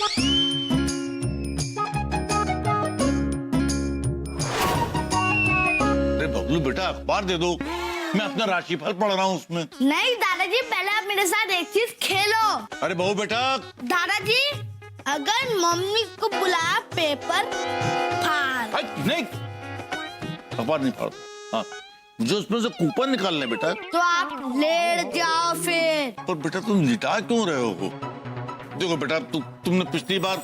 अरे बबलू बेटा अखबार दे दो, मैं अपना राशिफल पढ़ रहा हूँ उसमें। नहीं दादाजी, पहले आप मेरे साथ एक चीज खेलो। अरे बहू बेटा। दादाजी, अगर मम्मी को बुलाया पेपर फाड़। नहीं, अखबार नहीं फाड़। हाँ, मुझे उसमें से कूपन निकालने बेटा। तो आप लेट जाओ फिर। पर बेटा तुम लिटा क्यों रहे हो? देखो बेटा, तुमने पिछली बार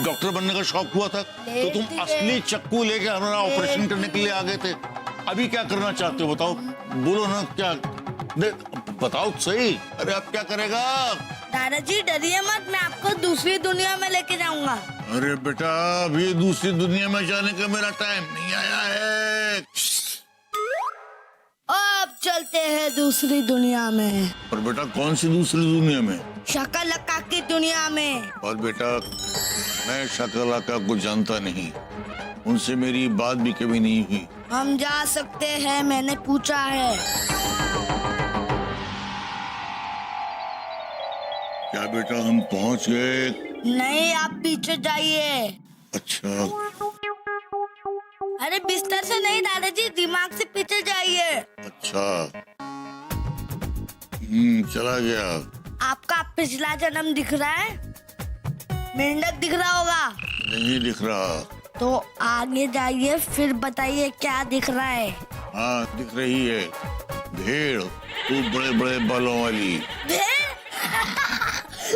डॉक्टर बनने का शौक हुआ था तो तुम असली चक्कू लेके हमारा ऑपरेशन करने के लिए आ गए थे। अभी क्या करना चाहते हो बताओ, बोलो ना क्या। बताओ तो सही। अरे अब क्या करेगा? दादाजी डरिए मत, मैं आपको दूसरी दुनिया में लेके जाऊंगा। अरे बेटा, अभी दूसरी दुनिया में जाने का मेरा टाइम नहीं आया है। अब चलते हैं दूसरी दुनिया में। और बेटा कौन सी दूसरी दुनिया में? शकलका की दुनिया में। और बेटा मैं शकलका को जानता नहीं, उनसे मेरी बात भी कभी नहीं हुई। हम जा सकते हैं, मैंने पूछा है। क्या बेटा हम पहुंच गए? नहीं, आप पीछे जाइए। अच्छा। अरे बिस्तर से नहीं दादाजी, दिमाग से पीछे जाइए। अच्छा। चला गया। आपका पिछला जन्म दिख रहा है? मेंढक दिख रहा होगा? नहीं दिख रहा। तो आगे जाइए, फिर बताइए क्या दिख रहा है। हाँ दिख रही है, भेड़, खूब बड़े बड़े बालों वाली। भेड़?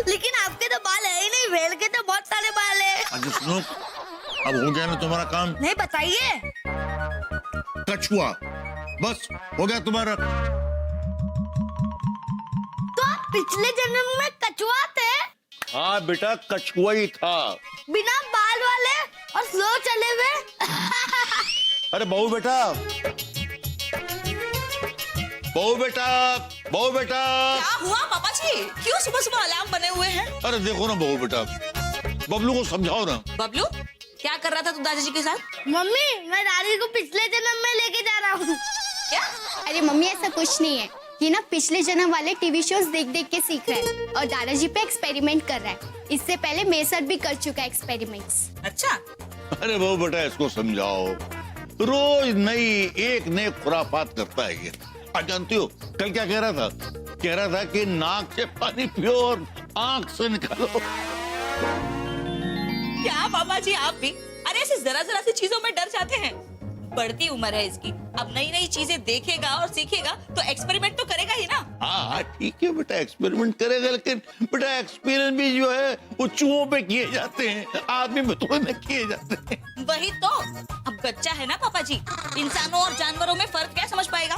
लेकिन आपके तो बाल है ही नहीं, भेड़ के तो बहुत सारे बाल है। अच्छा सुनो, अब हो गया ना तुम्हारा काम? नहीं बताइए। कछुआ, बस हो गया तुम्हारा। तो आप पिछले जन्म में कछुआ थे? हाँ बेटा कछुआ ही था। बिना बाल वाले और स्लो चले हुए। अरे बहू बेटा, बहू बेटा, बहू बेटा। क्या हुआ पापा जी? क्यों सुबह सुबह अलार्म बने हुए हैं? अरे देखो ना बहू बेटा, बबलू को समझाओ ना। बबलू क्या कर रहा था तू दादाजी के साथ? मम्मी, मैं दादी को पिछले जन्म में लेके जा रहा हूँ। क्या? अरे मम्मी ऐसा कुछ नहीं है, ये ना पिछले जन्म वाले टीवी शोज देख देख के सीख रहा है और दादाजी पे एक्सपेरिमेंट कर रहा है। इससे पहले मेरे साथ भी कर चुका है एक्सपेरिमेंट्स। अच्छा। अरे बहू बेटा इसको समझाओ, रोज नई एक नई खुराफात करता है ये। आप जानती हो कल क्या कह रहा था? कह रहा था कि नाक से पानी पियो और आंख से निकालो। क्या पापा जी आप भी? अरे ऐसे जरा जरा सी चीजों में डर जाते हैं। बढ़ती उम्र है इसकी, अब नई नई चीजें देखेगा और सीखेगा तो एक्सपेरिमेंट तो करेगा ही ना। हाँ ठीक है बेटा, एक्सपेरिमेंट करेगा, लेकिन बेटा एक्सपेरिमेंट भी जो है वो चूहों पे किए जाते हैं, आदमी पे थोड़े न किए जाते हैं। वही तो, अब बच्चा है ना पापा जी, इंसानों और जानवरों में फर्क क्या समझ पाएगा?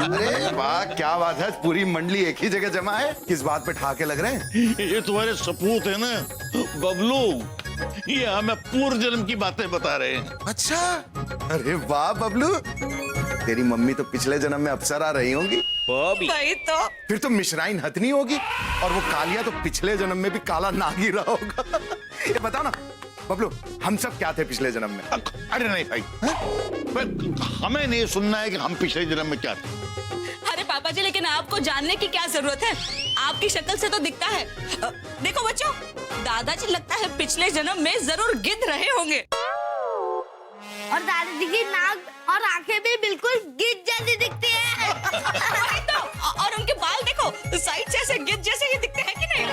अरे वाह क्या बात है, पूरी मंडली एक ही जगह जमा है। किस बात पे ठाके लग रहे हैं? ये तुम्हारे सपूत है ना बबलू, ये हमें पूर्व जन्म की बातें बता रहे हैं। अच्छा, अरे वाह बबलू, तेरी मम्मी तो पिछले जन्म में अप्सरा रही होंगी। वही तो। फिर तो मिश्राइन हथनी होगी और वो कालिया तो पिछले जन्म में भी काला नाग ही रहा होगा। ये बताओ ना बबलू, हम सब क्या थे पिछले जन्म में? अरे नहीं भाई, हमें नहीं सुनना है कि हम पिछले जन्म में क्या थे। अरे पापा जी लेकिन आपको जानने की क्या जरूरत है? आपकी शक्ल से तो दिखता है। देखो बच्चों, दादाजी लगता है पिछले जन्म में जरूर गिद्ध रहे होंगे। और दादाजी की नाक और आंखें भी बिल्कुल गिद्ध जैसी दिखती है। वही तो, और उनके बाल देखो साइड से ऐसे गिद्ध जैसे ही दिखते हैं कि नहीं?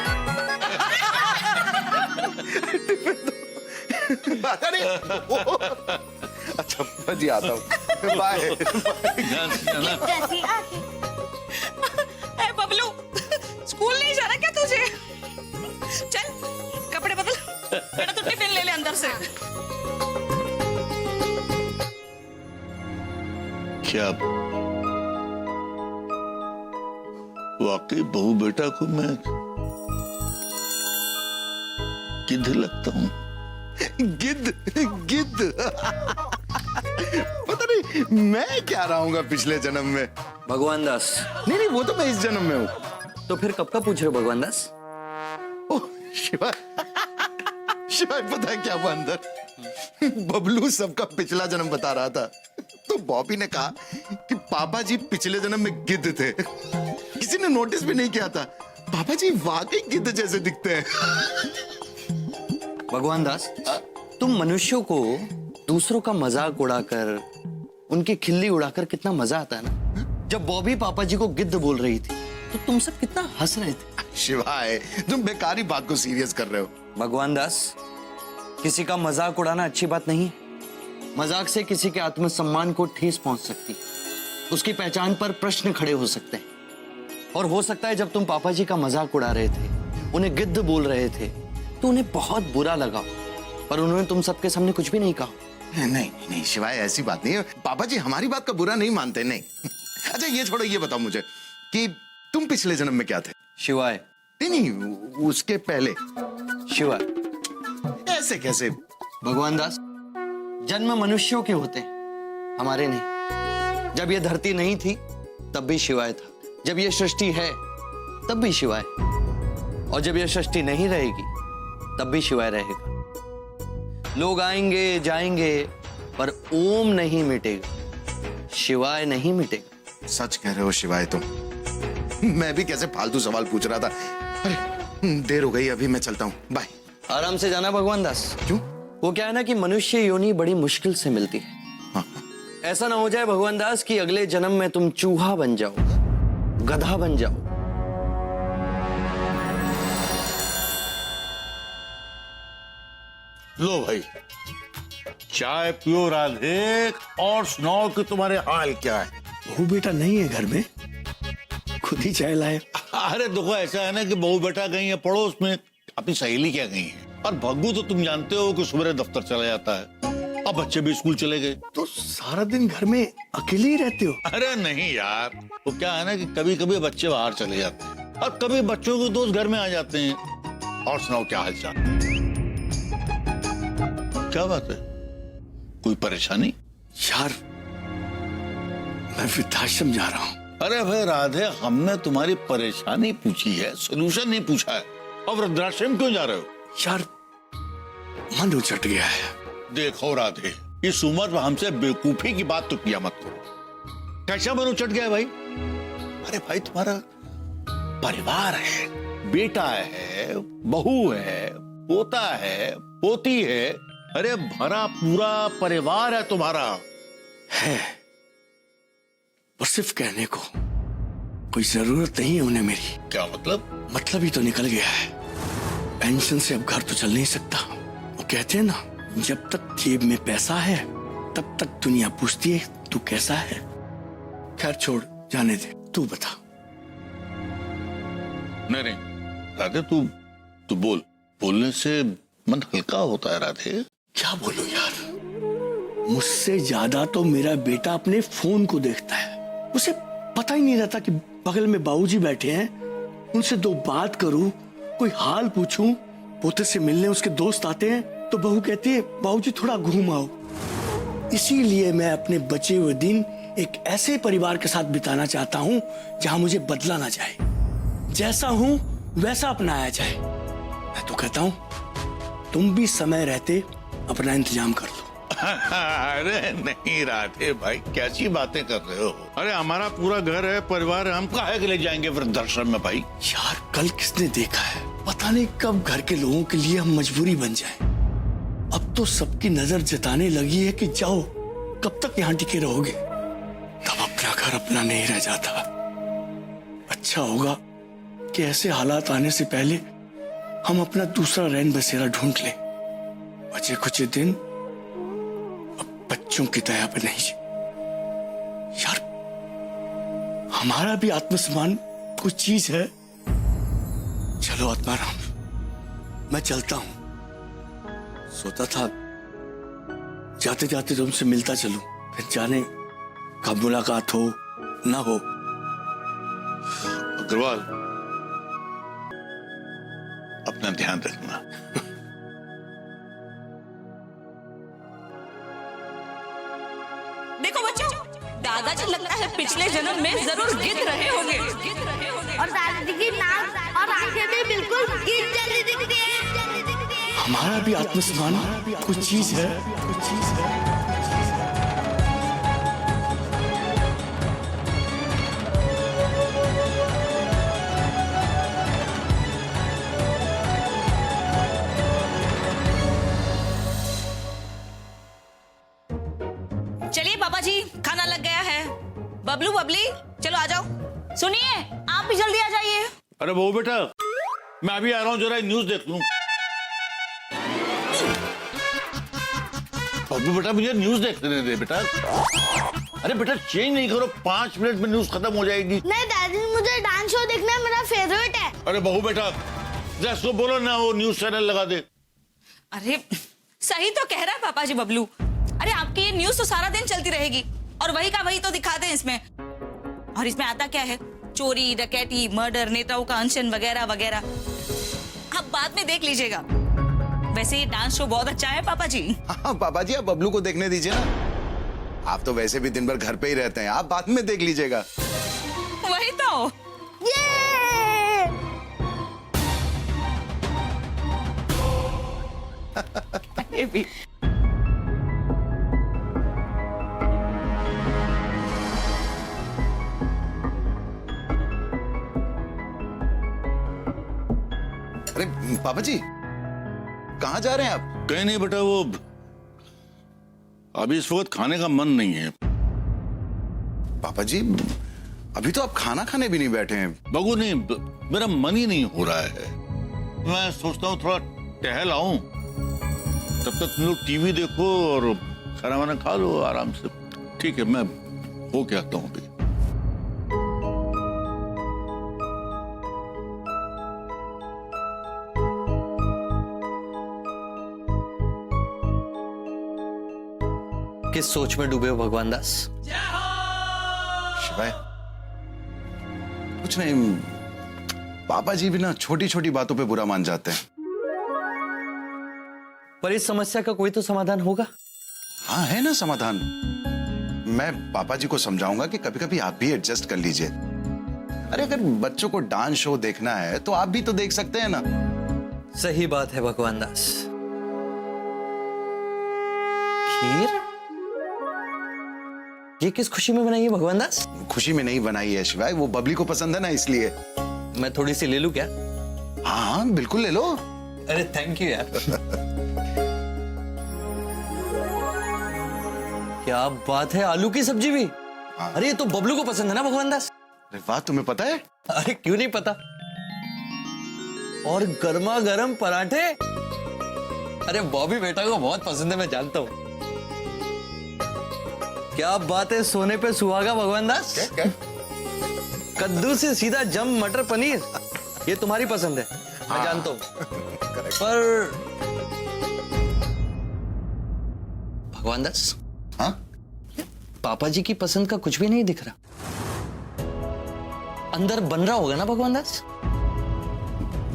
आता नहीं। अच्छा जी आता हूँ, बाय। जैसी आंखें। ए बबलू, स्कूल नहीं जाना क्या तुझे? चल कपड़े बदल, बेटा तू टिफिन ले ले अंदर से। क्या वाकई बहू बेटा को मैं गिद्ध लगता हूँ? गिद्ध गिद्ध। पता नहीं मैं क्या रहूंगा पिछले जन्म में। भगवान दास। नहीं नहीं, वो तो मैं इस जन्म में हूँ। तो फिर कब का पूछ रहे हो भगवान दास? ओह शिवा, शिवा पता है क्या हुआ अंदर? बबलू सबका पिछला जन्म बता रहा था, तो बॉबी ने कहा कि पापा जी पिछले जन्म में गिद्ध थे। किसी ने नोटिस भी नहीं किया था। पापा जी वाकई गिद्ध जैसे दिखते हैं। भगवान दास, तुम मनुष्यों को दूसरों का मजाक उड़ाकर, उनकी खिल्ली उड़ाकर कितना मजा आता है ना। जब बॉबी पापा जी को गिद्ध बोल रही थी तो तुम सब कितना हंस रहे थे। शिवाय, तुम बेकारी बात को सीरियस कर रहे हो। भगवान दास, किसी का मजाक उड़ाना अच्छी बात नहीं है। मजाक से किसी के आत्मसम्मान को ठेस पहुंच सकती, उसकी पहचान पर प्रश्न खड़े हो सकते हैं। और हो सकता है जब तुम पापा जी का मजाक उड़ा रहे थे, उन्हें गिद्ध बोल रहे थे, तो उन्हें बहुत बुरा लगा, पर उन्होंने तुम सबके सामने कुछ भी नहीं कहा। नहीं नहीं शिवाय, ऐसी बात नहीं है। पापा जी हमारी बात का बुरा नहीं मानते, नहीं। अच्छा ये छोड़ो, ये बताओ मुझे कि तुम पिछले जन्म में क्या थे? शिवाय। नहीं, उसके पहले। शिवाय। ऐसे कैसे? भगवान दास, जन्म मनुष्यों के होते हैं, हमारे नहीं। जब ये धरती नहीं थी तब भी शिवाय था, जब ये सृष्टि है तब भी शिवाय, और जब ये सृष्टि नहीं रहेगी तब भी शिवाय रहेगा। लोग आएंगे जाएंगे पर ओम नहीं मिटेगा, शिवाय नहीं मिटेगा। सच कह रहे हो शिवाय तुम। मैं भी कैसे फालतू सवाल पूछ रहा था। अरे देर हो गई, अभी मैं चलता हूँ, बाय। आराम से जाना भगवान दास। क्यों? वो क्या है ना कि मनुष्य योनि बड़ी मुश्किल से मिलती है। हाँ। ऐसा ना हो जाए भगवान दास कि अगले जन्म में तुम चूहा बन जाओ, गधा बन जाओ। लो भाई, चाय पियो राधे, और सुनाओ कि तुम्हारे हाल क्या है। बहू बेटा नहीं है घर में, खुद ही चाय लाए। अरे देखो, ऐसा है ना कि बहू बेटा गई है पड़ोस में, अपनी सहेली क्या गई है, और भग्गू तो तुम जानते हो कि सुबह दफ्तर चला जाता है, अब बच्चे भी स्कूल चले गए। तो सारा दिन घर में अकेले ही रहते हो? अरे नहीं यार, वो क्या है ना कि कभी कभी बच्चे बाहर चले जाते हैं और कभी बच्चों के दोस्त घर में आ जाते हैं। और सुनाओ क्या हाल चाल? क्या बात है, कोई परेशानी? यार मैं वृद्धाश्रम जा रहा हूँ। अरे भाई राधे, हमने तुम्हारी परेशानी पूछी है, सोल्यूशन नहीं पूछा है। और वृद्धाश्रम क्यों जा रहे हो? यार मन उचट गया है। देखो राधे, इस उम्र में हमसे बेवकूफी की बात तो किया मत करो। कैसा मन उचट गया भाई? अरे भाई, तुम्हारा परिवार है, बेटा है, बहू है, पोता है, पोती है, अरे भरा पूरा परिवार है तुम्हारा। है, और सिर्फ कहने को, कोई जरूरत नहीं है उन्हें मेरी। क्या मतलब? मतलब ही तो निकल गया है। पेंशन से अब घर तो चल नहीं सकता। वो कहते हैं ना, जब तक जेब में पैसा है तब तक दुनिया पूछती है तू कैसा है। खैर छोड़, जाने दे, तू बता। नहीं राधे, तू बोल। बोलने से मन हल्का होता है राधे। क्या बोलूं यार, मुझसे ज्यादा तो मेरा बेटा अपने फोन को देखता है। उसे पता ही नहीं रहता कि बगल में बाबूजी बैठे हैं, उनसे दो बात करूं, कोई हाल पूछूं। पोते से मिलने उसके दोस्त आते हैं तो बहू कहती है बाबूजी थोड़ा घूम आओ। इसीलिए मैं अपने बचे हुए दिन एक ऐसे परिवार के साथ बिताना चाहता हूं जहां मुझे बदला ना जाए, जैसा हूं वैसा अपनाया जाए। मैं तो कहता हूं तुम भी समय रहते अपना इंतजाम कर लो। अरे नहीं राधे भाई, कैसी बातें कर रहे हो? अरे हमारा पूरा घर है, परिवार है, हम काहे के ले जाएंगे वृद्धाश्रम में भाई? यार कल किसने देखा है, पता नहीं कब घर के लोगों के लिए हम मजबूरी बन जाएं। अब तो सबकी नजर जताने लगी है कि जाओ, कब तक यहाँ टिके रहोगे। तब अपना घर अपना नहीं रह जाता। अच्छा होगा कि ऐसे हालात आने से पहले हम अपना दूसरा रैन बसेरा ढूंढ लें। बचे कुछ दिन अब बच्चों की दया पे नहीं। यार हमारा भी आत्मसम्मान कुछ चीज है। चलो आत्माराम, मैं चलता हूं। सोता था जाते जाते तुमसे मिलता चलूं, फिर जाने कब मुलाकात हो ना हो। अग्रवाल, अपना ध्यान रखना। देखो बच्चों, दादाजी लगता है पिछले जन्म में जरूर गिद्ध रहे होंगे। और दादाजी की नाक और आंखें भी बिल्कुल गिद्ध जैसी दिखती है। हमारा भी आत्मसम्मान कुछ चीज है। पापा जी, खाना लग गया है। बबलू बबली चलो आ जाओ। सुनिए आप भी जल्दी आ जाइए। अरे बहू बेटा, मैं अभी आ रहा हूँ, जरा न्यूज देख लूं। बबलू बेटा मुझे न्यूज देखने दे बेटा। अरे बेटा चेंज नहीं करो, 5 मिनट में न्यूज खत्म हो जाएगी। नहीं दादी, मुझे डांस शो देखना मेरा फेवरेट है। अरे बहू बेटा जैसो बोलो ना, वो न्यूज चैनल लगा दे। अरे सही तो कह रहा है पापा जी बबलू। अरे आपकी ये न्यूज तो सारा दिन चलती रहेगी और वही का वही तो दिखाते हैं इसमें। और इसमें आता क्या है? चोरी, डकैती, मर्डर, नेताओं का अनशन वगैरह वगैरह। आप बाद में देख लीजिएगा। वैसे ये डांस शो बहुत अच्छा है पापा जी। हाँ पापा जी, आप बबलू को देखने दीजिए ना। आप तो वैसे भी दिन भर घर पे ही रहते हैं, आप बाद में देख लीजिएगा। वही तो। ये ये भी। अरे पापा जी, कहाँ जा रहे हैं आप? कहीं नहीं बेटा, वो अभी इस वक्त खाने का मन नहीं है। पापा जी अभी तो आप खाना खाने भी नहीं बैठे हैं। बगू नहीं, मेरा मन ही नहीं हो रहा है। मैं सोचता हूँ थोड़ा टहल आऊं, तब तक तुम लोग टीवी देखो और खाना वाना खा लो आराम से। ठीक है, मैं हो के आता हूँ अभी। किस सोच में डूबे हो भगवान दास? शिवाय कुछ नहीं, पापा जी भी ना छोटी छोटी बातों पे बुरा मान जाते हैं। पर इस समस्या का कोई तो समाधान होगा। हाँ है ना समाधान। मैं पापा जी को समझाऊंगा कि कभी कभी आप भी एडजस्ट कर लीजिए। अरे अगर बच्चों को डांस शो देखना है तो आप भी तो देख सकते हैं ना। सही बात है भगवान दास। खीर ये किस खुशी में बनाई है भगवान दास? खुशी में नहीं बनाई है शिवाय, वो बबली को पसंद है ना इसलिए। मैं थोड़ी सी ले लूं क्या? हाँ बिल्कुल ले लो। अरे थैंक यू यार। क्या बात है, आलू की सब्जी भी? हाँ। अरे ये तो बबलू को पसंद है ना भगवान दास? अरे वाह, तुम्हें पता है? अरे क्यों नहीं पता। और गर्मा गर्म पराठे, अरे बॉबी बेटा को बहुत पसंद है, मैं जानता हूं। क्या बात है, सोने पे सुहागा भगवान दास। क्या? कद्दू से सीधा जम मटर पनीर, ये तुम्हारी पसंद है, मैं जानता हूं। पर भगवान दास, हाँ पापा जी की पसंद का कुछ भी नहीं दिख रहा। अंदर बन रहा होगा ना भगवान दास?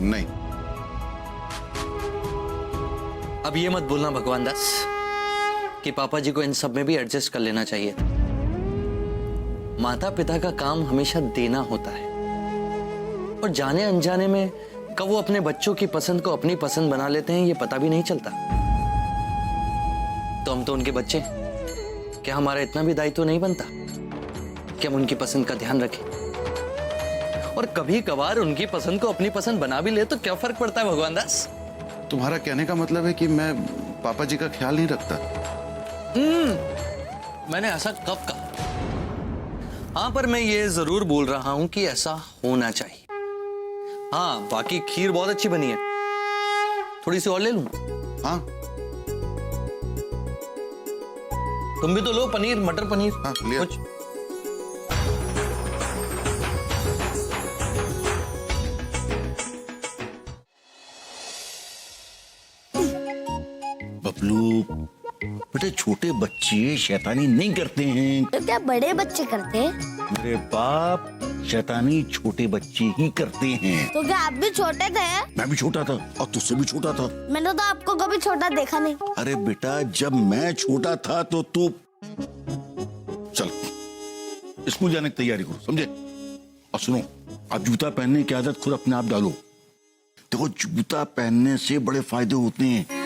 नहीं। अब ये मत बोलना भगवान दास कि पापा जी को इन सब में भी एडजस्ट कर लेना चाहिए। माता पिता का काम हमेशा देना होता है, और जाने अनजाने में कब वो अपने बच्चों की पसंद को अपनी पसंद बना लेते हैं ये पता भी नहीं चलता। तो हम तो उनके बच्चे हैं, क्या हमारा इतना भी दायित्व नहीं बनता कि हम उनकी पसंद का ध्यान रखें? और कभी कभार उनकी पसंद को अपनी पसंद बना भी ले तो क्या फर्क पड़ता है भगवान दास? तुम्हारा कहने का मतलब है कि मैं पापा जी का ख्याल नहीं रखता? मैंने ऐसा कब कहा? हाँ, पर मैं ये जरूर बोल रहा हूं कि ऐसा होना चाहिए। हाँ, बाकी खीर बहुत अच्छी बनी है, थोड़ी सी और ले लूं? हाँ तुम भी तो लो, पनीर, मटर पनीर। हाँ लिया। कुछ बबलू बेटे, छोटे बच्चे शैतानी नहीं करते हैं। तो क्या बड़े बच्चे करते हैं? मेरे बाप, शैतानी छोटे बच्चे ही करते हैं। तो क्या आप भी छोटे थे? मैं भी छोटा था और तुझसे भी छोटा था। मैंने तो आपको कभी छोटा देखा नहीं। अरे बेटा, जब मैं छोटा था तो तू चल स्कूल जाने की तैयारी करो, समझे? और सुनो, अब जूता पहनने की आदत खुद अपने आप डालो। देखो, जूता पहनने से बड़े फायदे होते हैं।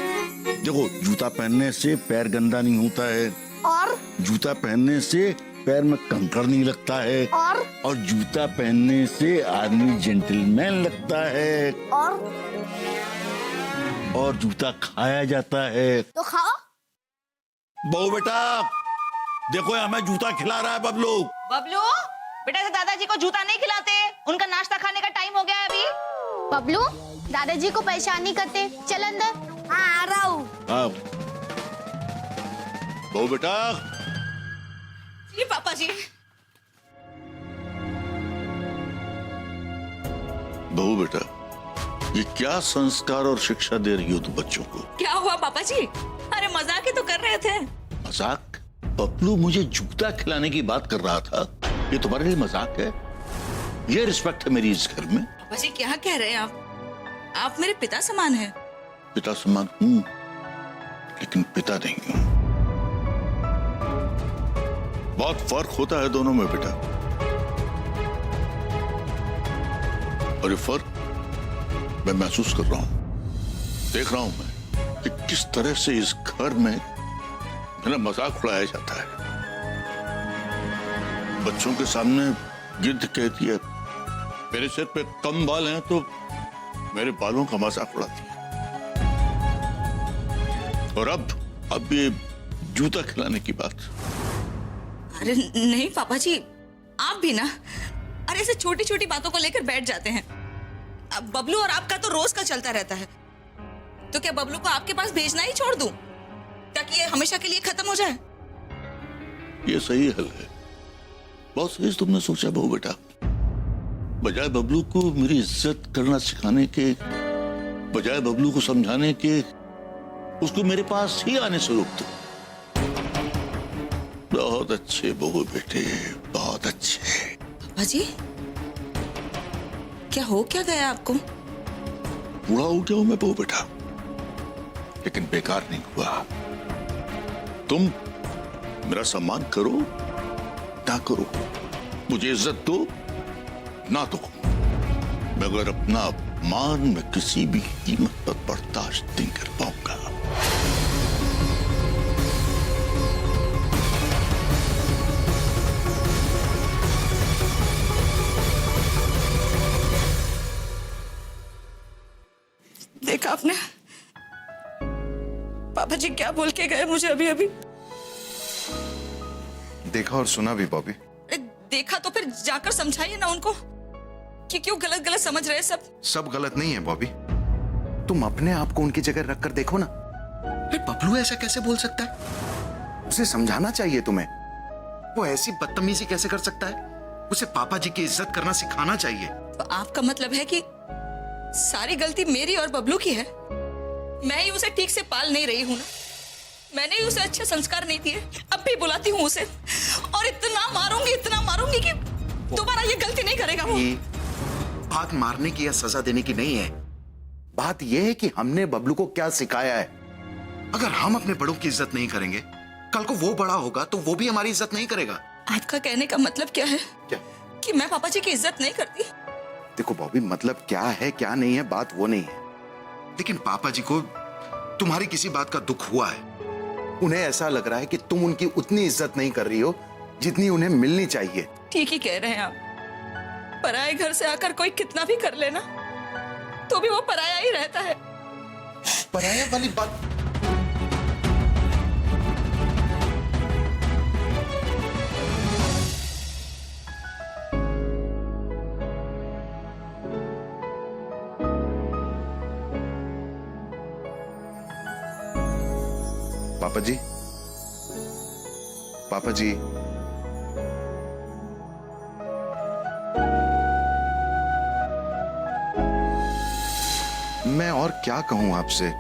देखो, जूता पहनने से पैर गंदा नहीं होता है, और जूता पहनने से पैर में कंकड़ नहीं लगता है, और जूता पहनने से आदमी जेंटलमैन लगता है, और जूता खाया जाता है। तो खाओ। बहू बेटा, देखो ये हमें जूता खिला रहा है बबलू। बबलू बेटा, ऐसे दादाजी को जूता नहीं खिलाते, उनका नाश्ता खाने का टाइम हो गया है अभी। बबलू, दादाजी को परेशान नहीं करते, चल अंदर। हाँ आ रहा हूँ। हाँ बहू बेटा, जी पापा जी। बहू बेटा, ये क्या संस्कार और शिक्षा दे रही हो तुम बच्चों को? क्या हुआ पापा जी? अरे मजाक ही तो कर रहे थे। मजाक? बबलू मुझे जूता खिलाने की बात कर रहा था, ये तुम्हारे लिए मजाक है? ये रिस्पेक्ट है मेरी इस घर में? पापा जी क्या कह रहे हैं आप मेरे पिता समान हैं। पिता समान हूं, लेकिन पिता नहीं हूं। बहुत फर्क होता है दोनों में बेटा, और ये फर्क मैं महसूस कर रहा हूं। देख रहा हूं मैं कि किस तरह से इस घर में मेरा मजाक उड़ाया जाता है। बच्चों के सामने गिद्ध कहती है मेरे सिर पे कम बाल हैं तो मेरे बालों का मजाक उड़ाती है। और अब ये जूता खिलाने की बात। अरे नहीं पापा जी, आप भी ना, अरे ऐसे छोटी छोटी बातों को लेकर बैठ जाते हैं। अब बबलू और आपका तो रोज का चलता रहता है, तो क्या बबलू को आपके पास भेजना ही छोड़ दूं ताकि ये हमेशा के लिए खत्म हो जाए? ये सही हल है, बहुत सही तुमने सोचा बहू बेटा। बजाय बबलू को मेरी इज्जत करना सिखाने के, बजाय बबलू को समझाने के, उसको मेरे पास ही आने से रोक दो। बहुत अच्छे बहू बेटे, बहुत अच्छे। पापा जी क्या हो क्या गया आपको? बूढ़ा हो गया हूं मैं बहू बेटा, लेकिन बेकार नहीं हुआ। तुम मेरा सम्मान करो ना करो, मुझे इज्जत दो ना दो, मगर अपना अपमान मैं किसी भी कीमत पर बर्दाश्त नहीं कर पाऊंगा। देखा आपने पापा जी क्या बोल के गए मुझे अभी अभी? देखा और सुना भी बॉबी। देखा तो फिर जाकर समझाइए ना उनको कि क्यों गलत गलत समझ रहे सब। सब गलत नहीं है बॉबी, तुम अपने आप को उनकी जगह रख कर देखो ना। अरे बबलू ऐसा कैसे बोल सकता है? उसे समझाना चाहिए तुम्हें। वो ऐसी बदतमीजी कैसे कर सकता है? उसे पापा जी की इज्जत करना सिखाना चाहिए। तो आपका मतलब है कि सारी गलती मेरी और बबलू की है? मैं ही उसे ठीक से पाल नहीं रही हूं ना, मैंने ही उसे अच्छे संस्कार नहीं दिए। अब भी बुलाती हूँ उसे और इतना मारूंगी कि दोबारा ये गलती नहीं करेगा वो। बात मारने की या सजा देने की नहीं है, बात यह है कि हमने बबलू को क्या सिखाया है। अगर हम अपने बड़ों की इज्जत नहीं करेंगे, कल को वो बड़ा होगा तो वो भी हमारी इज्जत नहीं करेगा। आपका कहने का मतलब क्या है? क्या? कि मैं पापा जी की इज्जत नहीं करती? देखो बॉबी, मतलब क्या है क्या नहीं है बात वो नहीं है, लेकिन पापा जी को तुम्हारी किसी बात का दुख हुआ है। उन्हें ऐसा लग रहा है कि तुम उनकी उतनी इज्जत नहीं कर रही हो जितनी उन्हें मिलनी चाहिए। ठीक ही कह रहे हैं आप। पराये घर से आकर कोई कितना भी कर लेना तो भी वो पराया ही रहता है। पराया वाली बात। पापा जी, पापा जी, मैं और क्या कहूं आपसे।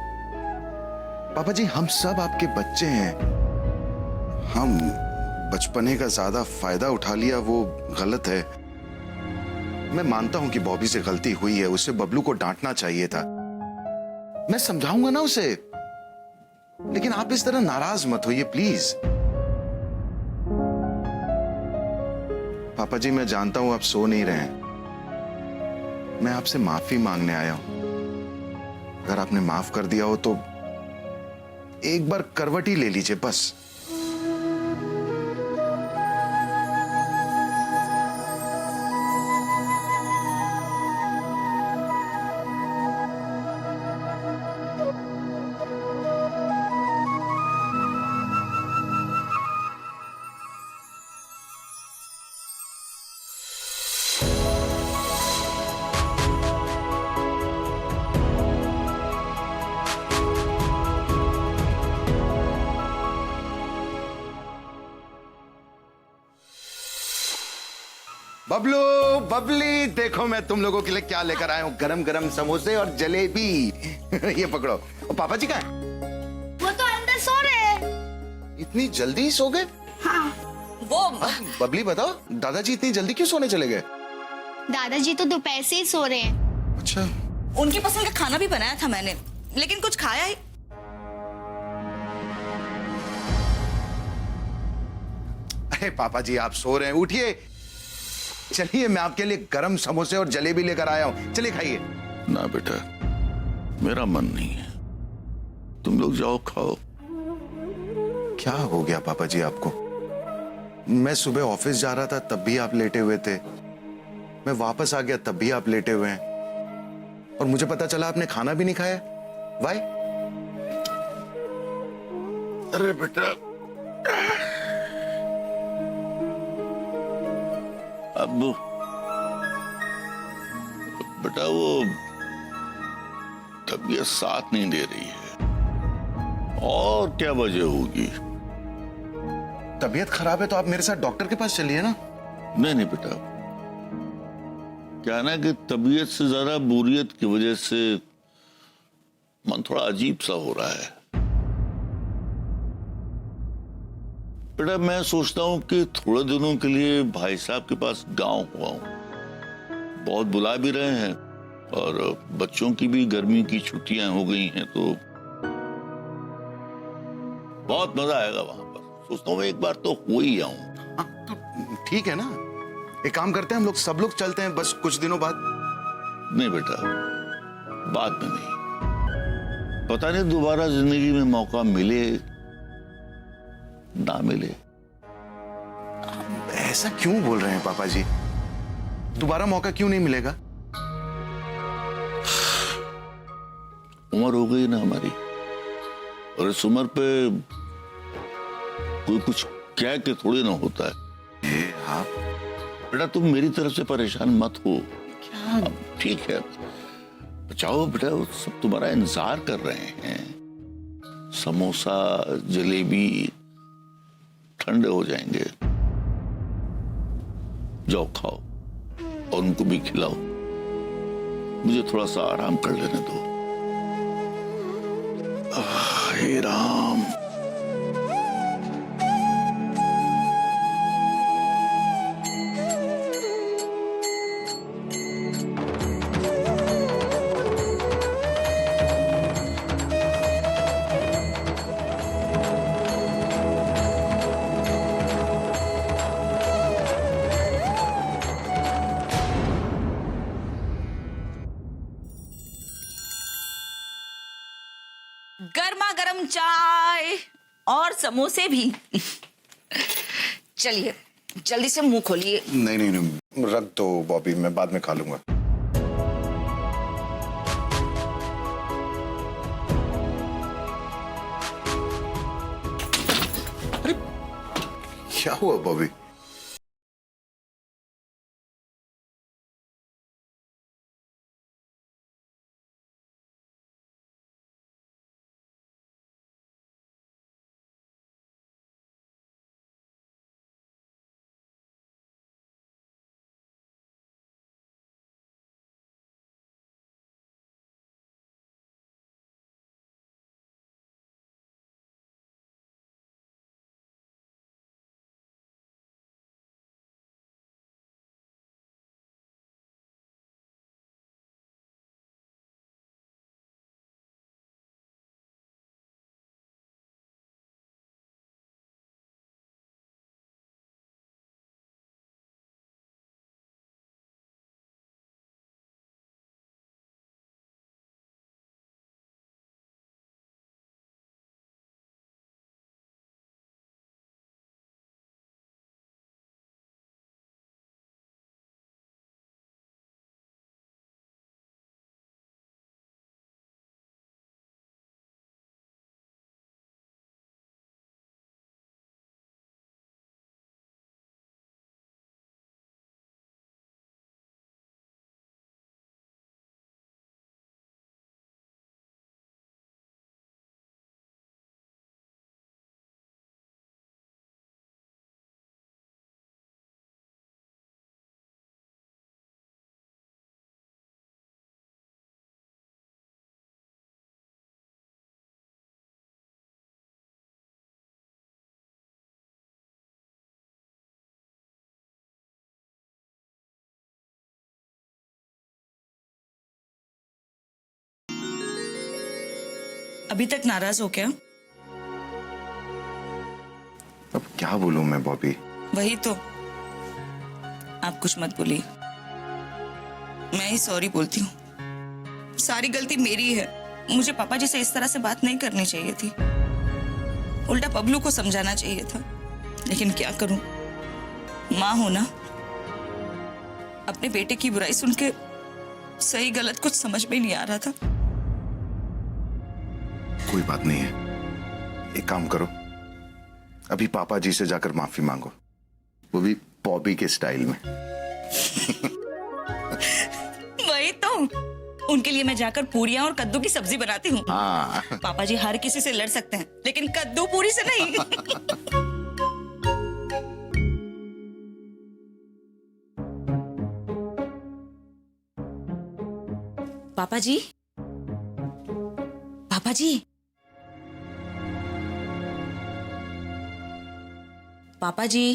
पापा जी, हम सब आपके बच्चे हैं। हम बचपने का ज्यादा फायदा उठा लिया, वो गलत है। मैं मानता हूं कि बॉबी से गलती हुई है, उसे बबलू को डांटना चाहिए था। मैं समझाऊंगा ना उसे, लेकिन आप इस तरह नाराज मत होइए प्लीज। पापा जी, मैं जानता हूं आप सो नहीं रहे हैं। मैं आपसे माफी मांगने आया हूं। अगर आपने माफ कर दिया हो तो एक बार करवट ही ले लीजिए बस। बबलू, बबली, देखो मैं तुम लोगों के लिए क्या लेकर आया हूँ, गरम गरम समोसे और जलेबी। ये पकड़ो। और पापा जी कहाँ हैं? वो तो अंदर सो रहे हैं। इतनी जल्दी सो गए? वो बबली बताओ, दादाजी इतनी जल्दी क्यों सोने चले गए? दादाजी तो दोपहर से ही सो रहे हैं। अच्छा। उनकी पसंद का खाना भी बनाया था मैंने, लेकिन कुछ खाया ही। अरे पापा जी आप सो रहे हैं, उठिए। चलिए मैं आपके लिए गरम समोसे और जलेबी लेकर आया हूँ, चलिए खाइए। ना बेटा, मेरा मन नहीं है, तुम लोग जाओ खाओ। क्या हो गया पापा जी आपको? मैं सुबह ऑफिस जा रहा था तब भी आप लेटे हुए थे, मैं वापस आ गया तब भी आप लेटे हुए हैं, और मुझे पता चला आपने खाना भी नहीं खाया। वाई? अरे बेटा, अब बेटा वो तबीयत साथ नहीं दे रही है, और क्या वजह होगी? तबीयत खराब है तो आप मेरे साथ डॉक्टर के पास चलिए ना। नहीं नहीं बेटा, क्या ना कि तबीयत से ज्यादा बोरियत की वजह से मन थोड़ा अजीब सा हो रहा है। बेटा मैं सोचता हूं कि थोड़े दिनों के लिए भाई साहब के पास गांव हुआ हूं, बहुत बुला भी रहे हैं, और बच्चों की भी गर्मी की छुट्टियां हो गई हैं, तो बहुत मजा आएगा वहां पर। सोचता हूं एक बार तो हो ही आऊं। हाँ, तो ठीक है ना, एक काम करते हैं, हम लोग सब लोग चलते हैं बस कुछ दिनों बाद। नहीं बेटा, बाद में नहीं, पता नहीं दोबारा जिंदगी में मौका मिले ना मिले। ऐसा क्यों बोल रहे हैं पापा जी? दोबारा मौका क्यों नहीं मिलेगा? उम्र हो गई ना हमारी, और इस उम्र पे कोई कुछ कह के थोड़ी ना होता है। ये आप बेटा तुम मेरी तरफ से परेशान मत हो। क्या? ठीक है, जाओ बेटा, वो सब तुम्हारा इंतजार कर रहे हैं। समोसा जलेबी ठंडे हो जाएंगे, जाओ खाओ और उनको भी खिलाओ, मुझे थोड़ा सा आराम कर लेने दो। हे राम। गर्मा गर्म चाय और समोसे भी। चलिए जल्दी से मुंह खोलिए। नहीं नहीं नहीं, रख दो बॉबी, मैं बाद में खा लूंगा। अरे क्या हुआ बॉबी? अभी तक नाराज हो क्या? अब क्या बोलूं मैं बॉबी? वही तो, आप कुछ मत बोलिए, मैं ही सॉरी बोलती हूँ। सारी गलती मेरी है। मुझे पापा जी से इस तरह से बात नहीं करनी चाहिए थी, उल्टा बबलू को समझाना चाहिए था। लेकिन क्या करूं, माँ हो ना, अपने बेटे की बुराई सुन के सही गलत कुछ समझ में नहीं आ रहा था। कोई बात नहीं है, एक काम करो, अभी पापा जी से जाकर माफी मांगो, वो भी बॉबी के स्टाइल में। वही तो, उनके लिए मैं जाकर पूरियां और कद्दू की सब्जी बनाती हूँ। हाँ। पापा जी हर किसी से लड़ सकते हैं, लेकिन कद्दू पूरी से नहीं। पापा जी, पापा जी, पापा जी,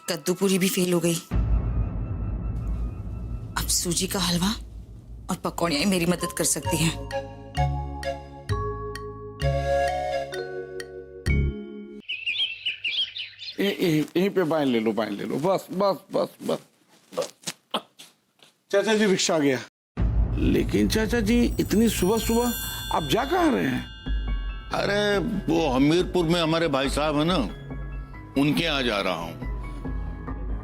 कद्दू पूरी भी फेल हो गई। अब सूजी का हलवा और पकौड़ियां ही मेरी मदद कर सकती हैं। यहीं पे बाएं ले लो, बाएं ले लो, बस बस बस बस। चाचा जी रिक्शा आ गया। लेकिन चाचा जी इतनी सुबह सुबह आप जा कहाँ रहे हैं? अरे वो हमीरपुर में हमारे भाई साहब है ना, उनके यहाँ जा रहा हूँ।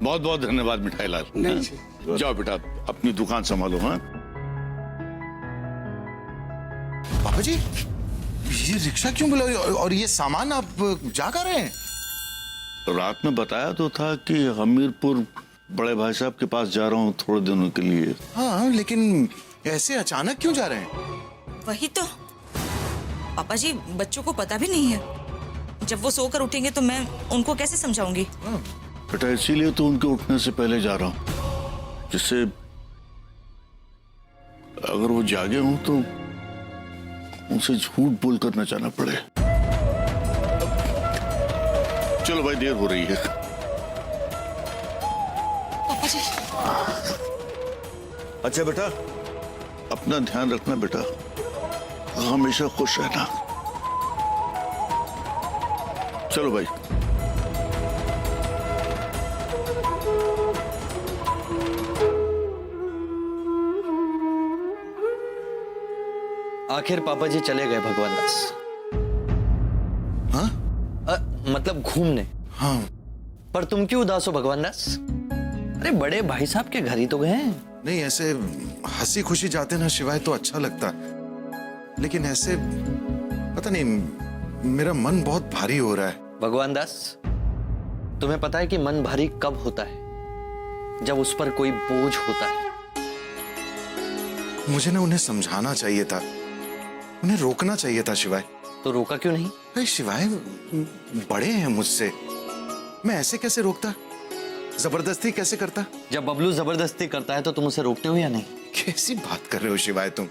बहुत बहुत धन्यवाद मिठाई लाल। नहीं, जाओ बेटा, अपनी दुकान संभालो। हाँ पापा जी, ये रिक्शा क्यों बुलाई और ये सामान आप जा कर रहे हैं? रात में बताया तो था कि हमीरपुर बड़े भाई साहब के पास जा रहा हूँ थोड़े दिनों के लिए। हाँ, लेकिन ऐसे अचानक क्यों जा रहे हैं? वही तो, पापा जी बच्चों को पता भी नहीं है। जब वो सोकर उठेंगे तो मैं उनको कैसे समझाऊंगी? बेटा इसीलिए तो उनके उठने से पहले जा रहा हूँ, जिससे अगर वो जागे हों तो उनसे झूठ बोलकर न जाना पड़े। चलो भाई, देर हो रही है। पापा जी। अच्छा बेटा, अपना ध्यान रखना बेटा, हमेशा खुश रहना। चलो भाई। आखिर पापा जी चले गए भगवान दास। हाँ? मतलब घूमने। हाँ। पर तुम क्यों उदास हो भगवान दास? अरे बड़े भाई साहब के घर ही तो गए हैं। नहीं, ऐसे हंसी खुशी जाते ना शिवाय तो अच्छा लगता, लेकिन ऐसे पता नहीं मेरा मन बहुत भारी हो रहा है। भगवान दास, तुम्हें पता है कि मन भारी कब होता है? जब उस पर कोई बोझ होता है। मुझे ना उन्हें समझाना चाहिए था, उन्हें रोकना चाहिए था शिवाय। तो रोका क्यों नहीं? अरे शिवाय बड़े हैं मुझसे, मैं ऐसे कैसे रोकता, जबरदस्ती कैसे करता? जब बबलू जबरदस्ती करता है तो तुम उसे रोकते हो या नहीं? कैसी बात कर रहे हो शिवाय तुम?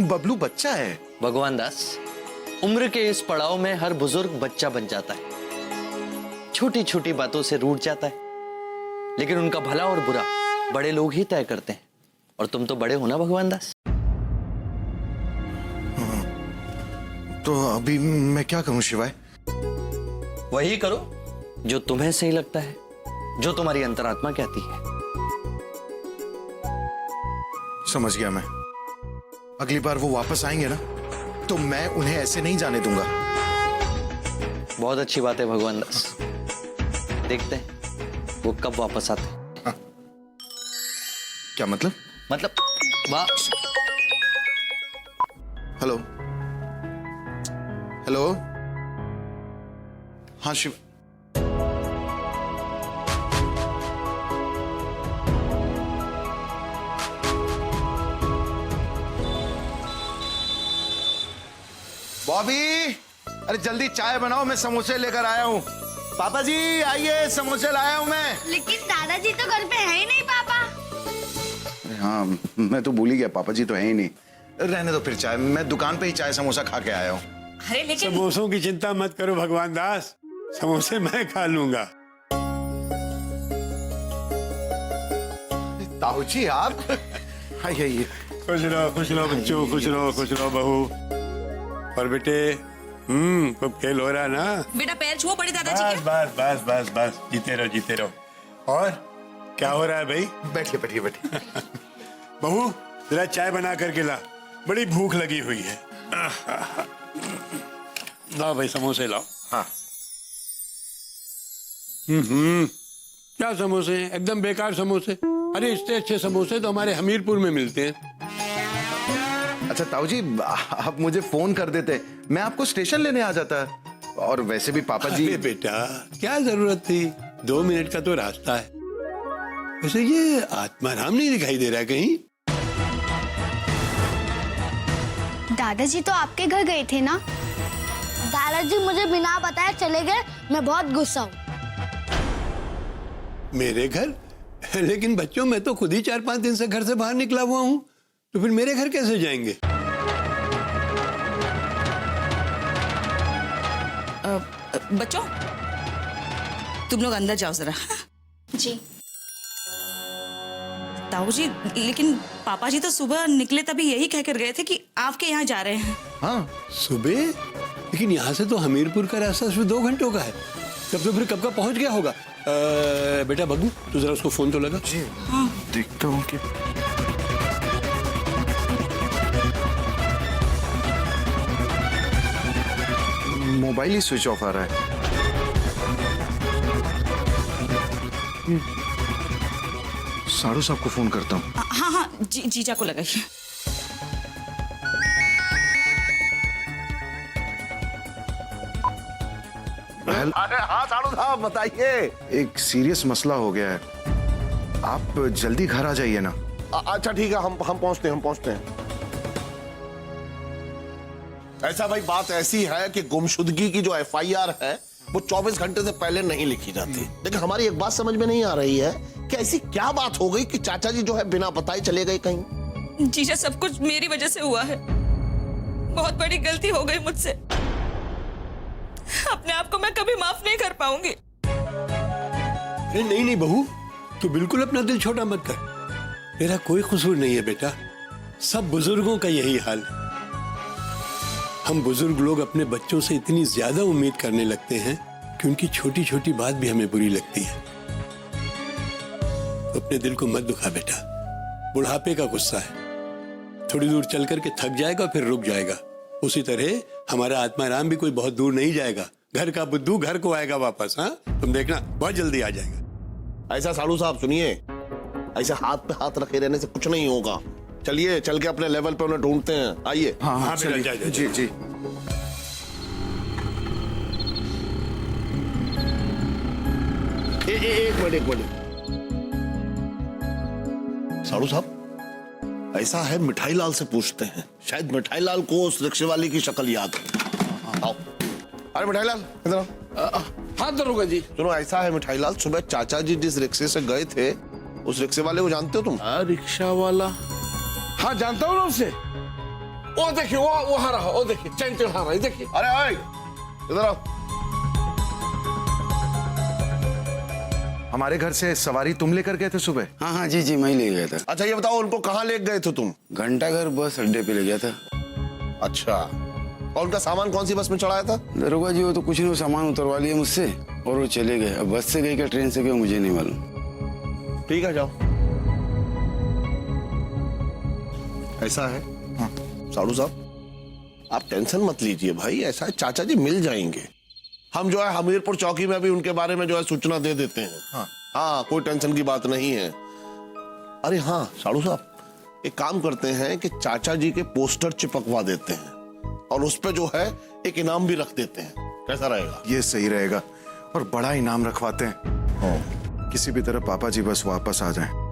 बबलू बच्चा है। भगवान दास, उम्र के इस पड़ाव में हर बुजुर्ग बच्चा बन जाता है, छोटी छोटी बातों से रूठ जाता है, लेकिन उनका भला और बुरा बड़े लोग ही तय करते हैं। और तुम तो बड़े हो ना भगवान दास। तो अभी मैं क्या करूं शिवाय? वही करो जो तुम्हें सही लगता है, जो तुम्हारी अंतरात्मा कहती है। समझ गया मैं। अगली बार वो वापस आएंगे ना, तो मैं उन्हें ऐसे नहीं जाने दूंगा। बहुत अच्छी बात है भगवान दास, देखते हैं वो कब वापस आते हैं। हाँ। क्या मतलब? वाह। Hello hello. हाँ शिव, बॉबी, अरे जल्दी चाय बनाओ, मैं समोसे लेकर आया हूँ। पापा जी आइए, समोसे लाया हूँ मैं। लेकिन दादाजी तो घर पे है ही नहीं पापा। अरे हाँ, मैं तो भूल ही गया, पापा जी तो है ही नहीं। रहने दो फिर चाय, मैं दुकान पे ही चाय समोसा खा के आया हूँ। अरे लेकिन समोसों की चिंता मत करो भगवान दास, समोसे मैं खा लूंगा। ताऊ जी आप आइए। खुश रहो बच्चों, खुश रहो बहू। और बेटे खूब खेल हो रहा ना? बेटा पैर छुओ पड़ी दादाजी के। बस जीते रहो। और क्या हो रहा है भाई? बैठिए। बहू जरा चाय बना करके ला, बड़ी भूख लगी हुई है। लाओ भाई समोसे लाओ। हाँ। क्या समोसे, एकदम बेकार समोसे। अरे इससे अच्छे समोसे तो हमारे हमीरपुर में मिलते हैं। अच्छा ताऊ जी, आप मुझे फोन कर देते, मैं आपको स्टेशन लेने आ जाता। और वैसे भी पापा जी। अरे बेटा क्या जरूरत थी, 2 मिनट का तो रास्ता है। वैसे ये आत्माराम नहीं दिखाई दे रहा है कहीं? दादाजी तो आपके घर गए थे ना? दादाजी मुझे बिना बताए चले गए, मैं बहुत गुस्सा हूँ। मेरे घर? लेकिन बच्चों मैं तो खुद ही 4-5 दिन से घर से बाहर निकला हुआ हूँ, तो फिर मेरे घर कैसे जाएंगे? बच्चों तुम लोग अंदर जाओ जरा। जी। ताऊ जी लेकिन पापा जी तो सुबह निकले तभी यही कहकर गए थे कि आपके यहाँ जा रहे हैं। हाँ सुबह, लेकिन यहाँ से तो हमीरपुर का रास्ता सिर्फ 2 घंटों का है। तब तो फिर कब का पहुंच गया होगा। बेटा बबलू तू जरा उसको फोन तो लगा। जी हाँ। देखता हूँ कि मोबाइल ही स्विच ऑफ आ रहा है। साड़ू साहब को फोन करता हूँ। हाँ जीजा को लगाइए। अरे हाँ साड़ू साहब बताइए। एक सीरियस मसला हो गया है, आप जल्दी घर आ जाइए ना। अच्छा ठीक है, हम पहुंचते हैं। ऐसा भाई बात ऐसी है कि गुमशुदगी की जो FIR है वो 24 घंटे से पहले नहीं लिखी जाती। लेकिन हमारी एक बात समझ में नहीं आ रही है कि ऐसी क्या बात हो गई कि चाचा जी जो है बिना बताए चले गए कहीं। जीजा सब कुछ मेरी वजह से हुआ है, बहुत बड़ी गलती हो गई मुझसे। अपने आप को मैं कभी माफ नहीं कर पाऊंगी। अरे नहीं बहू, तू बिल्कुल अपना दिल छोटा मत कर। मेरा कोई कसूर नहीं है बेटा, सब बुजुर्गों का यही हाल है। हम बुजुर्ग लोग अपने बच्चों से इतनी ज्यादा उम्मीद करने लगते हैं कि उनकी छोटी छोटी बात भी हमें बुरी लगती है। तो अपने दिल को मत दुखा बेटा, बुढ़ापे का गुस्सा है, थोड़ी दूर चल करके थक जाएगा फिर रुक जाएगा। उसी तरह हमारा आत्माराम भी कोई बहुत दूर नहीं जाएगा, घर का बुद्धू घर को आएगा वापस। हाँ तुम देखना बहुत जल्दी आ जाएगा। ऐसा साड़ू साहब सुनिए, ऐसे हाथ पे हाथ रखे रहने से कुछ नहीं होगा। चलिए चल के अपने लेवल पे उन्हें ढूंढते हैं। आइए। हाँ बेटा जा। जी एक मिनट साड़ू साहब, ऐसा है मिठाई लाल से पूछते हैं, शायद मिठाई लाल को उस रिक्शे वाले की शक्ल याद हो। आओ। अरे मिठाई लाल इधर आओ। हाँ दरोगा जी। सुनो ऐसा है मिठाई लाल, सुबह चाचा जी जिस रिक्शे से गए थे उस रिक्शे वाले को जानते हो तुम? रिक्शा वाला, हाँ जानता हूँ ना उससे। वो देखिए वो आ रहा, वो देखिए चैन चढ़ा रहा है, देखिए। अरे इधर आओ। हमारे घर से सवारी तुम लेकर गए थे सुबह? हाँ जी मैं ले गया था। अच्छा ये बताओ उनको कहाँ ले गए थे तुम? घंटा घर बस अड्डे पे ले गया था। अच्छा, और उनका सामान कौन सी बस में चढ़ाया था? दरोगा जी वो तो कुछ नहीं, सामान उतरवा लिया मुझसे और वो चले गए। अब बस से गए क्या ट्रेन से गए मुझे नहीं मालूम। ठीक है जाओ। ऐसा है हाँ। साड़ू साहब आप टेंशन मत लीजिए भाई, ऐसा है चाचा जी मिल जाएंगे। हम जो है हमीरपुर चौकी में भी उनके बारे में जो है सूचना दे देते हैं। हाँ कोई टेंशन की बात नहीं है। अरे हाँ साड़ू साहब एक काम करते हैं कि चाचा जी के पोस्टर चिपकवा देते हैं और उस पे जो है एक इनाम भी रख देते हैं। कैसा रहेगा? ये सही रहेगा, और बड़ा इनाम रखवाते हैं। किसी भी तरह पापा जी बस वापस आ जाएं।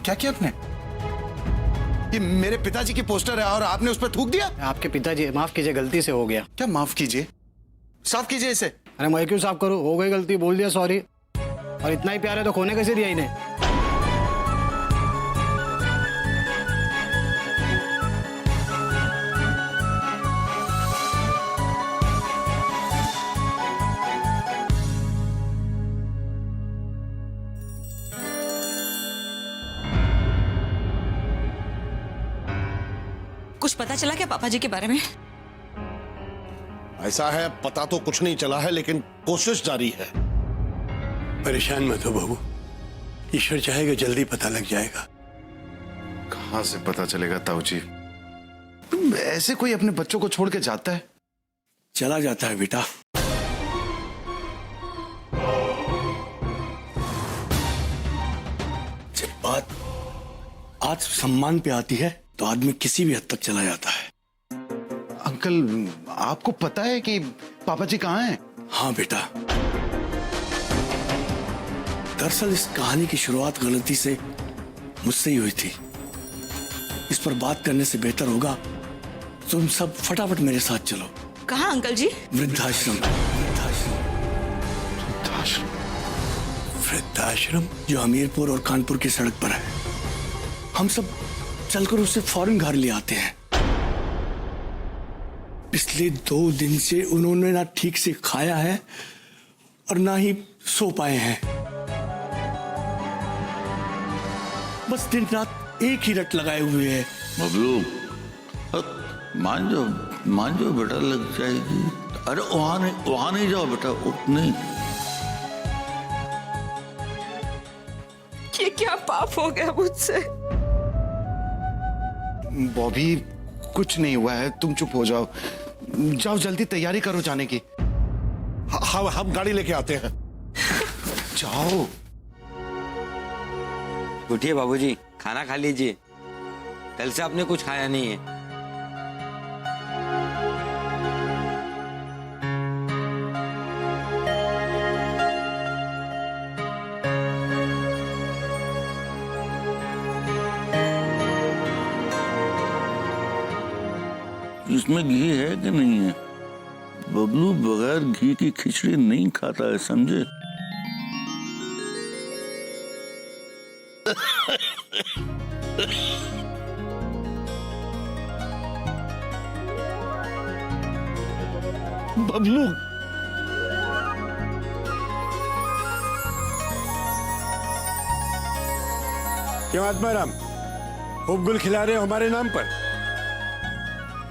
क्या किया आपने? ये मेरे पिताजी की पोस्टर है और आपने उस पर थूक दिया? आपके पिताजी, माफ कीजिए, गलती से हो गया। क्या माफ कीजिए? साफ कीजिए इसे। अरे मैं क्यों साफ करूं? हो गई गलती, बोल दिया सॉरी। और इतना ही प्यार है तो खोने कैसे दिया इन्हें? कुछ पता चला क्या पापा जी के बारे में? ऐसा है, पता तो कुछ नहीं चला है, लेकिन कोशिश जारी है। परेशान मत हो बहू, ईश्वर चाहेगा जल्दी पता लग जाएगा। कहां से पता चलेगा ताऊ जी? ऐसे कोई अपने बच्चों को छोड़ के जाता है? चला जाता है बेटा। जब बात आत्म सम्मान पे आती है तो आदमी किसी भी हद तक चला जाता है। अंकल, आपको पता है कि पापा जी कहाँ हैं? हाँ बेटा, दरअसल इस कहानी की शुरुआत गलती से मुझसे ही हुई थी। इस पर बात करने से बेहतर होगा तुम सब फटाफट मेरे साथ चलो। कहाँ अंकल जी? वृद्धाश्रम। वृद्धाश्रम जो हमीरपुर और कानपुर की सड़क पर है। हम सब चलकर उसे फौरन घर ले आते हैं। पिछले 2 दिन से उन्होंने ना ठीक से खाया है और ना ही सो पाए हैं। बस दिन रात एक ही रट लगाए हुए हैं। बबलू, मान जाओ बेटा, लग जाएगी। अरे वहां नहीं जाओ बेटा, नहीं। ये क्या पाप हो गया मुझसे? बॉबी, कुछ नहीं हुआ है, तुम चुप हो जाओ। जाओ जल्दी तैयारी करो जाने की। हम गाड़ी लेके आते हैं। जाओ। उठिए बाबूजी, खाना खा लीजिए। कल से आपने कुछ खाया नहीं है। इसमें घी है कि नहीं है? बबलू बगैर घी की खिचड़ी नहीं खाता है, समझे? बबलू, क्यों आत्माराम, उपगुल खिला रहे हो हमारे नाम पर?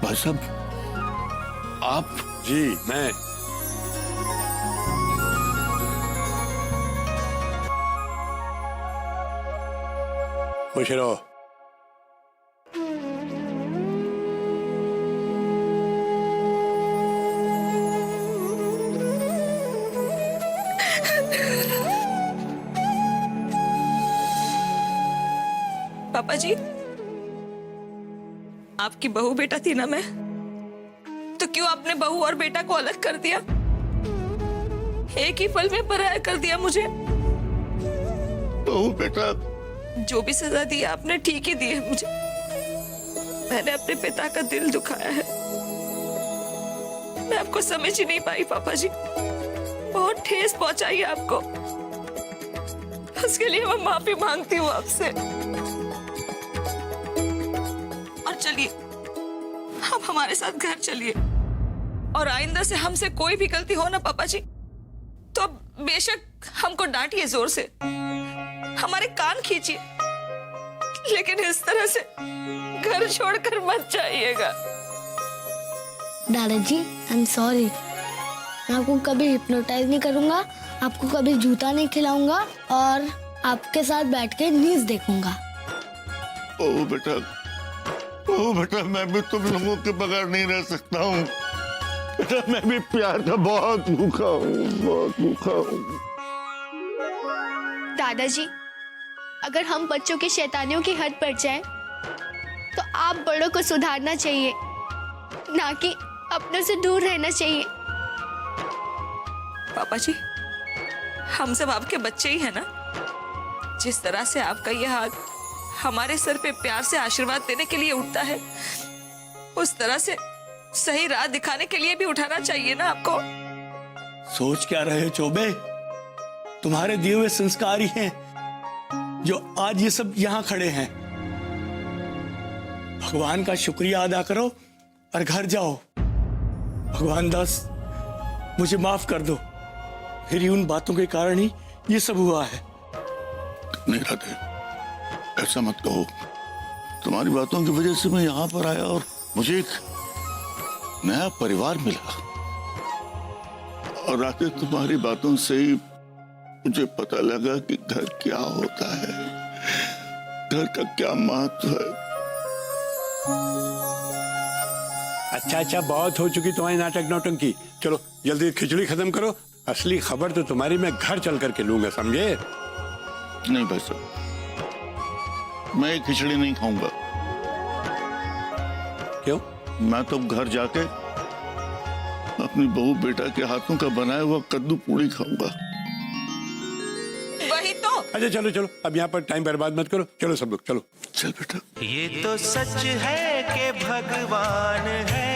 भाई साहब, आप? जी मैं। खुश रहो। पापा जी, आपकी बहू बेटा थी ना मैं, तो क्यों आपने बहू और बेटा को अलग कर दिया? एक ही पल में पराया कर दिया मुझे। बहू बेटा, जो भी सजा दी आपने ठीक ही दी है मुझे। मैंने अपने पिता का दिल दुखाया है। मैं आपको समझ ही नहीं पाई पापा जी, बहुत ठेस पहुंचाई है आपको। उसके लिए मैं माफी मांगती हूँ आपसे। और चलिए, आप हमारे साथ घर चलिए, और आइंदा से हमसे कोई भी गलती हो ना पापा जी, तो अब बेशक हमको डांटिए जोर से, हमारे कान खींचिए, लेकिन इस तरह से घर छोड़कर मत जाइएगा। दादाजी, आई एम सॉरी। मैं आपको कभी हिप्नोटाइज नहीं करूंगा, आपको कभी जूता नहीं खिलाऊंगा, और आपके साथ बैठ के न्यूज़ देखूंगा। ओ बेटा, मैं भी तुम लोगों के बगैर नहीं रह सकता हूँ। बेटा, मैं भी प्यार का बहुत भूखा हूँ। दादाजी, अगर हम बच्चों की शैतानियों की हद पर जाएं, तो आप बड़ों को सुधारना चाहिए, ना कि अपनों से दूर रहना चाहिए। पापा जी, हम सब आपके बच्चे ही हैं ना। जिस तरह से आपका ये हाथ हमारे सर पे प्यार से आशीर्वाद देने के लिए उठता है, उस तरह से सही राह दिखाने के लिए भी उठाना चाहिए ना आपको। सोच क्या रहे हो चौबे? तुम्हारे दिए हुए संस्कार ही हैं जो आज ये सब यहां खड़े हैं। भगवान का शुक्रिया अदा करो और घर जाओ। भगवान दास, मुझे माफ कर दो, मेरी उन बातों के कारण ही ये सब हुआ है। नहीं राधे, ऐसा मत कहो। तुम्हारी बातों की वजह से मैं यहाँ पर आया और मुझे एक नया परिवार मिला। और राधे, तुम्हारी बातों से ही मुझे पता लगा कि घर क्या होता है, घर का क्या महत्व है। अच्छा, बहुत हो चुकी तुम्हारी नाटक नौटंकी। चलो जल्दी खिचड़ी खत्म करो। असली खबर तो तुम्हारी मैं घर चल करके लूंगा, समझे? नहीं भाई साहब, मैं ये खिचड़ी नहीं खाऊंगा। क्यों? मैं तो घर जाके अपनी बहू बेटा के हाथों का बनाया हुआ कद्दू पूड़ी खाऊंगा। वही तो। अच्छा चलो, अब यहाँ पर टाइम बर्बाद मत करो। चलो सब लोग चलो। चल बेटा। ये तो सच है कि भगवान है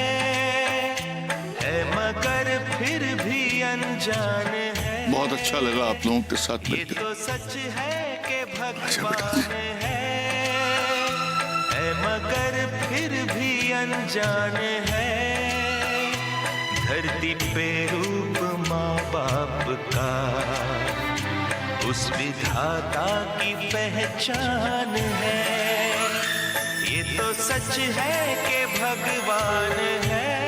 मगर फिर भी अनजान है। बहुत अच्छा लगा आप लोगों के साथ ये मिलकर। तो सच है कि भगवान है मगर फिर भी अनजान है। धरती पे रूप माँ बाप का उस विधाता की पहचान है। ये तो सच है कि भगवान है